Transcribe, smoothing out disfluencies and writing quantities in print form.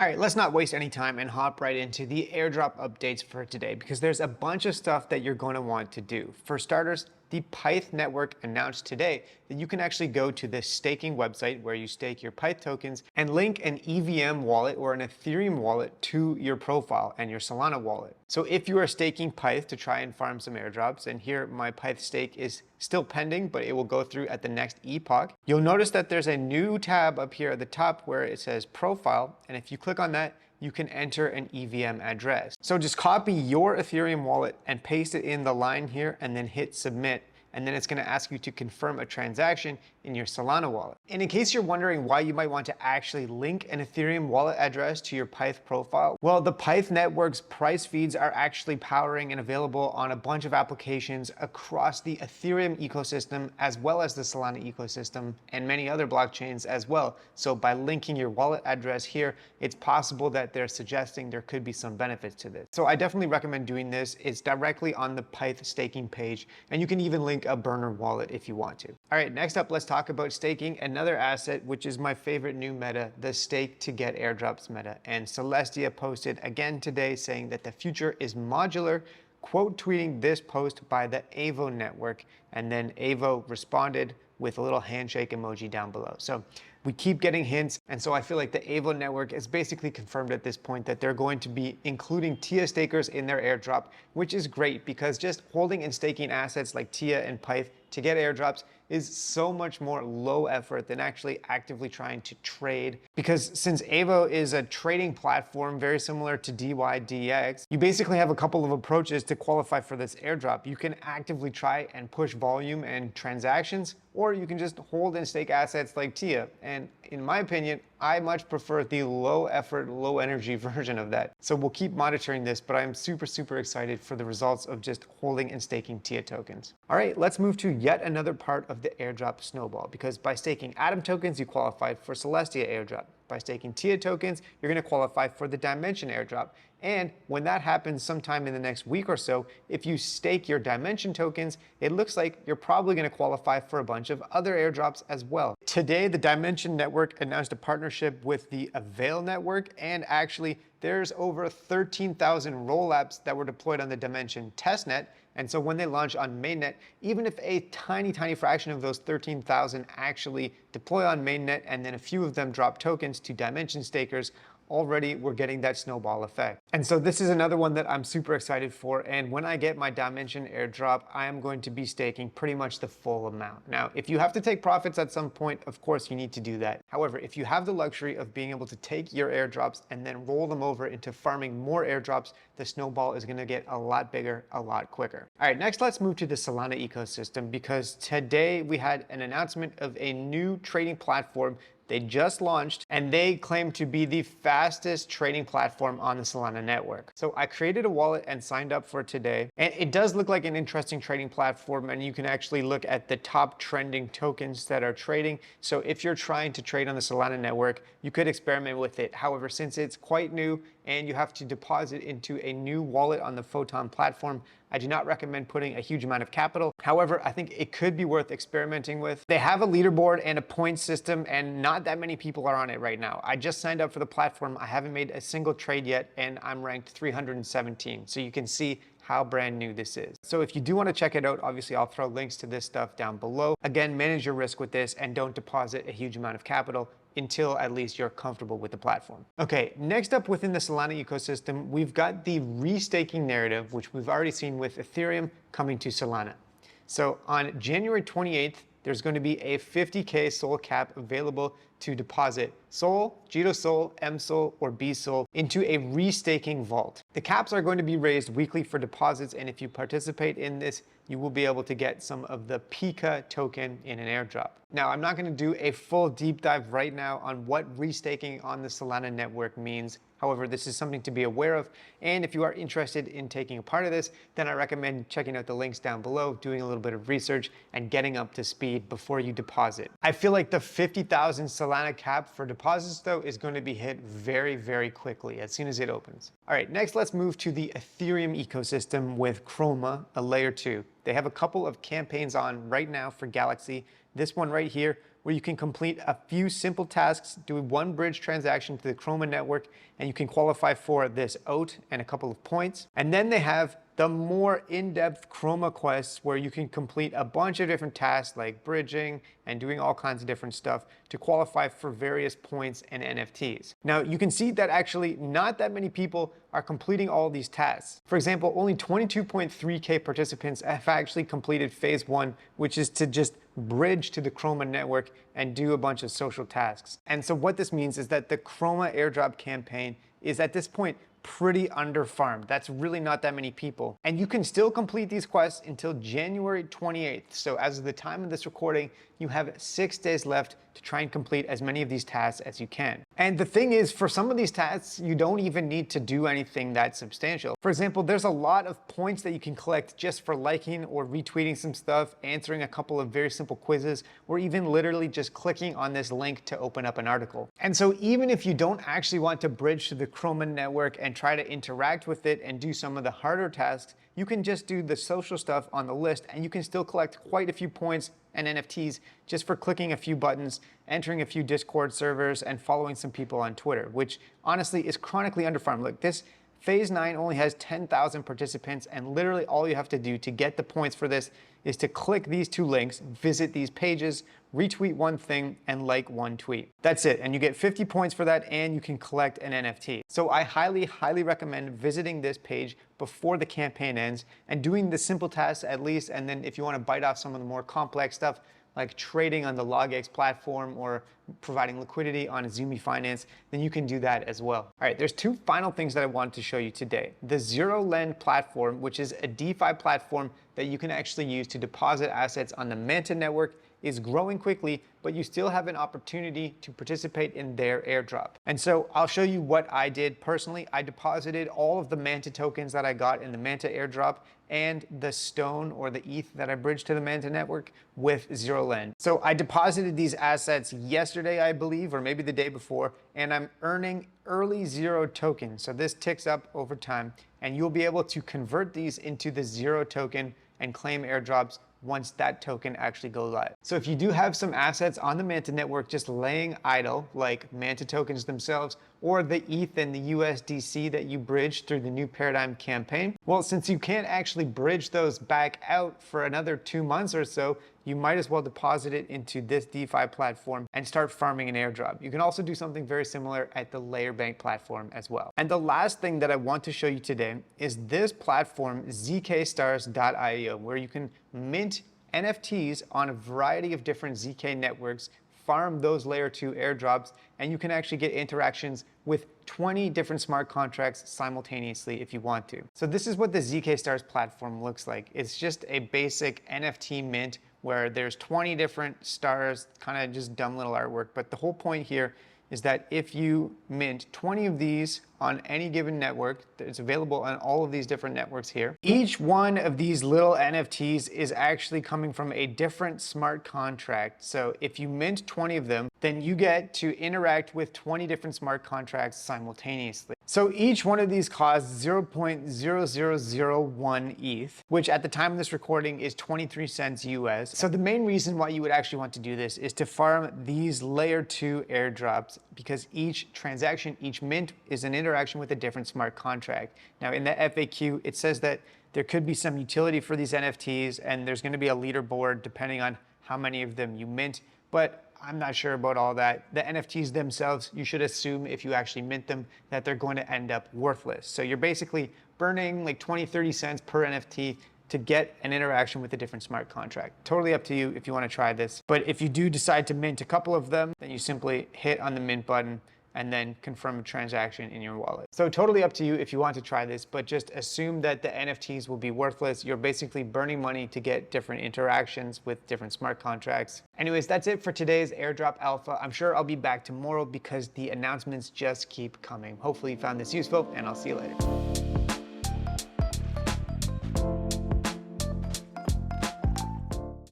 All right, let's not waste any time and hop right into the airdrop updates for today because there's a bunch of stuff that you're going to want to do. For starters, the Pyth network announced today that you can actually go to the staking website where you stake your Pyth tokens and link an EVM wallet or an Ethereum wallet to your profile and your Solana wallet. So if you are staking Pyth to try and farm some airdrops, and here my Pyth stake is still pending, but it will go through at the next epoch, you'll notice that there's a new tab up here at the top where it says profile, and if you click on that, you can enter an EVM address. So just copy your Ethereum wallet and paste it in the line here and then hit submit. And then it's going to ask you to confirm a transaction in your Solana wallet. And in case you're wondering why you might want to actually link an Ethereum wallet address to your Pyth profile, well, the Pyth network's price feeds are actually powering and available on a bunch of applications across the Ethereum ecosystem, as well as the Solana ecosystem and many other blockchains as well. So by linking your wallet address here, it's possible that they're suggesting there could be some benefits to this. So I definitely recommend doing this. It's directly on the Pyth staking page, and you can even link a burner wallet if you want to. All right, next up, let's talk about staking, another asset, which is my favorite new meta, the stake to get airdrops meta. And Celestia posted again today saying that the future is modular, quote tweeting this post by the Avo network. And then Avo responded with a little handshake emoji down below. So we keep getting hints, and so I feel like the Avo network is basically confirmed at this point that they're going to be including TIA stakers in their airdrop, which is great because just holding and staking assets like TIA and Pyth to get airdrops is so much more low effort than actually actively trying to trade. Because since Avo is a trading platform very similar to DYDX, you basically have a couple of approaches to qualify for this airdrop. You can actively try and push volume and transactions, or you can just hold and stake assets like TIA. And in my opinion, I much prefer the low effort, low energy version of that. So we'll keep monitoring this, but I'm super excited for the results of just holding and staking TIA tokens. All right, let's move to yet another part of the airdrop snowball, because by staking Atom tokens, you qualified for Celestia airdrop. By staking TIA tokens, you're going to qualify for the Dimension airdrop. And when that happens sometime in the next week or so, if you stake your Dimension tokens, it looks like you're probably going to qualify for a bunch of other airdrops as well. Today, the Dimension network announced a partnership with the Avail network, and actually there's over 13,000 rollups that were deployed on the Dimension testnet. And so when they launch on mainnet, even if a tiny fraction of those 13,000 actually deploy on mainnet and then a few of them drop tokens to Dimension stakers, already we're getting that snowball effect. And so this is another one that I'm super excited for, and when I get my Dimension airdrop, I am going to be staking pretty much the full amount. Now, if you have to take profits at some point, of course you need to do that. However, if you have the luxury of being able to take your airdrops and then roll them over into farming more airdrops, the snowball is going to get a lot bigger, a lot quicker. All right, next let's move to the Solana ecosystem, because today we had an announcement of a new trading platform. They just launched, and they claim to be the fastest trading platform on the Solana network. So I created a wallet and signed up for today. And it does look like an interesting trading platform, and you can actually look at the top trending tokens that are trading. So if you're trying to trade on the Solana network, you could experiment with it. However, since it's quite new and you have to deposit into a new wallet on the Photon platform, I do not recommend putting a huge amount of capital. However, I think it could be worth experimenting with. They have a leaderboard and a point system, and not that many people are on it right now. I just signed up for the platform. I haven't made a single trade yet, and I'm ranked 317. So you can see how brand new this is. So if you do want to check it out, obviously I'll throw links to this stuff down below. Again, manage your risk with this and don't deposit a huge amount of capital until at least you're comfortable with the platform. Okay, next up within the Solana ecosystem, we've got the restaking narrative, which we've already seen with Ethereum coming to Solana. So on January 28th, there's going to be a 50K SOL cap available to deposit SOL, Jito SOL, M SOL, or B SOL into a restaking vault. The caps are going to be raised weekly for deposits, and if you participate in this, you will be able to get some of the Pika token in an airdrop. Now, I'm not going to do a full deep dive right now on what restaking on the Solana network means. However, this is something to be aware of, and if you are interested in taking a part of this, then I recommend checking out the links down below, doing a little bit of research, and getting up to speed before you deposit. I feel like the 50,000 Solana cap for deposits, though, is going to be hit very quickly as soon as it opens. All right, next let's move to the Ethereum ecosystem with Chroma, a layer 2. They have a couple of campaigns on right now for Galaxy. This one right here, where you can complete a few simple tasks, do one bridge transaction to the Chroma network, and you can qualify for this oat and a couple of points. And then they have the more in-depth Chroma quests where you can complete a bunch of different tasks like bridging and doing all kinds of different stuff to qualify for various points and NFTs. Now you can see that actually not that many people are completing all these tasks. For example, only 22.3K participants have actually completed phase 1, which is to just bridge to the Chroma network and do a bunch of social tasks. And so what this means is that the Chroma airdrop campaign is at this point pretty underfarmed. That's really not that many people. And you can still complete these quests until January 28th. So as of the time of this recording, you have 6 days left to try and complete as many of these tasks as you can. And the thing is, for some of these tasks, you don't even need to do anything that substantial. For example, there's a lot of points that you can collect just for liking or retweeting some stuff, answering a couple of very simple quizzes, or even literally just clicking on this link to open up an article. And so even if you don't actually want to bridge to the Chroma network and try to interact with it and do some of the harder tasks, you can just do the social stuff on the list and you can still collect quite a few points and NFTs just for clicking a few buttons, entering a few Discord servers, and following some people on Twitter, which honestly is chronically underfarmed. Look, this Phase 9 only has 10,000 participants, and literally all you have to do to get the points for this is to click these 2 links, visit these pages, retweet one thing, and like one tweet. That's it, and you get 50 points for that, and you can collect an NFT. So I highly recommend visiting this page before the campaign ends and doing the simple tasks at least, and then if you want to bite off some of the more complex stuff, like trading on the LogX platform or providing liquidity on Azumi Finance, then you can do that as well. All right, there's 2 final things that I wanted to show you today. The Zero Lend platform, which is a DeFi platform that you can actually use to deposit assets on the Manta network, is growing quickly, but you still have an opportunity to participate in their airdrop. And so I'll show you what I did personally. I deposited all of the Manta tokens that I got in the Manta airdrop and the Stone or the ETH that I bridged to the Manta network with Zero Lend. So I deposited these assets yesterday, I believe, or maybe the day before, and I'm earning early Zero tokens. So this ticks up over time, and you'll be able to convert these into the Zero token and claim airdrops once that token actually goes live. So if you do have some assets on the Manta network just laying idle, like Manta tokens themselves, or the ETH and the USDC that you bridged through the New Paradigm campaign, well, since you can't actually bridge those back out for another 2 months or so, you might as well deposit it into this DeFi platform and start farming an airdrop. You can also do something very similar at the Layer Bank platform as well. And the last thing that I want to show you today is this platform, zkstars.io, where you can mint NFTs on a variety of different ZK networks, farm those layer 2 airdrops, and you can actually get interactions with 20 different smart contracts simultaneously if you want to. So this is what the ZK Stars platform looks like. It's just a basic NFT mint where there's 20 different stars, kind of just dumb little artwork. But the whole point here is that if you mint 20 of these on any given network, it's available on all of these different networks here. Each one of these little NFTs is actually coming from a different smart contract. So if you mint 20 of them, then you get to interact with 20 different smart contracts simultaneously. So each one of these costs 0.0001 ETH, which at the time of this recording is 23 cents US. So the main reason why you would actually want to do this is to farm these layer 2 airdrops, because each transaction, each mint is an interaction with a different smart contract. Now in the FAQ, it says that there could be some utility for these NFTs and there's going to be a leaderboard depending on how many of them you mint, but I'm not sure about all that. The NFTs themselves, you should assume if you actually mint them that they're going to end up worthless. So you're basically burning like 20-30 cents per NFT to get an interaction with a different smart contract. Totally up to you if you want to try this. But if you do decide to mint a couple of them, then you simply hit on the mint button and then confirm a transaction in your wallet. So totally up to you if you want to try this, but just assume that the NFTs will be worthless. You're basically burning money to get different interactions with different smart contracts. Anyways, that's it for today's airdrop alpha. I'm sure I'll be back tomorrow because the announcements just keep coming. Hopefully you found this useful, and I'll see you later.